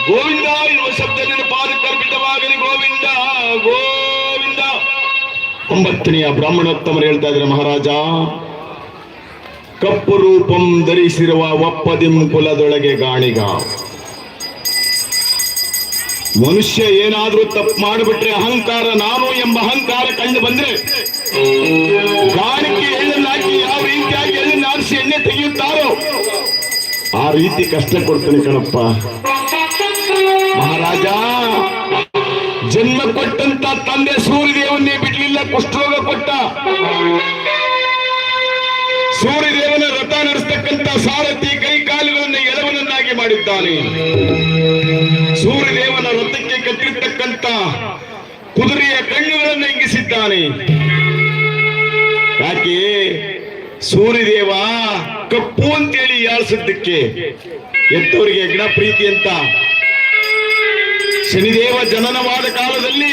ಗೋವಿಂದ ಎನ್ನುವ ಶಬ್ದ ನಿನ್ನ ಪಾದಕ್ಕೆ ಅರ್ಪಿತವಾಗಲಿ. ಗೋವಿಂದ ಗೋವಿಂದ. 9ನೆಯ ಬ್ರಾಹ್ಮಣೋತ್ತಮರು ಹೇಳ್ತಾ ಇದ್ದಾರೆ, ಮಹಾರಾಜ, ಕಪ್ಪು ರೂಪಂ ಧರಿಸಿರುವ ಒಪ್ಪದಿಂ ಕುಲದೊಳಗೆ ಗಾಣಿಗ. ಮನುಷ್ಯ ಏನಾದ್ರೂ ತಪ್ಪು ಮಾಡಿಬಿಟ್ರೆ ಅಹಂಕಾರ, ನಾನು ಎಂಬ ಅಹಂಕಾರ ಕಂಡು ಬಂದ್ರೆ ಗಾಣಿಕೆ ಎಳ್ಳನ್ನಾಕಿ ಯಾವ ರೀತಿಯಾಗಿ ಎಳ್ಳನ್ನು ಆರಿಸಿ ಎಣ್ಣೆ ತೆಗೆಯುತ್ತಾರೋ ಆ ರೀತಿ ಕಷ್ಟ ಕೊಡ್ತಾನೆ ಕಣಪ್ಪ. ಮಹಾರಾಜ, ಜನ್ಮ ಕೊಟ್ಟಂತ ತಂದೆ ಸೂರ್ಯದೇವನ್ನೇ ಬಿಡ್ಲಿಲ್ಲ, ಕುಷ್ಠರೋಗ ಕೊಟ್ಟ. ಸೂರ್ಯದೇವನ ರಥ ನಡೆಸ್ತಕ್ಕಂಥ ಸಾರಥಿ ಕೈ ಕಾಲುಗಳನ್ನು ಎಳವನನ್ನಾಗಿ ಮಾಡಿದ್ದಾನೆ. ಸೂರ್ಯದೇವನ ರಥಕ್ಕೆ ಕಟ್ಟಿರ್ತಕ್ಕಂಥ ಕುದುರೆಯ ಕಣ್ಣುಗಳನ್ನು ಇಂಗಿಸಿದ್ದಾನೆ. ಯಾಕೆ? ಸೂರ್ಯದೇವ ಕಪ್ಪು ಅಂತೇಳಿ ಯಾಳಿಸಿದ್ದಕ್ಕೆ ಎತ್ತವರಿಗೆ ಯಜ್ಞ ಪ್ರೀತಿ ಅಂತ. ಶನಿದೇವ ಜನನವಾದ ಕಾಲದಲ್ಲಿ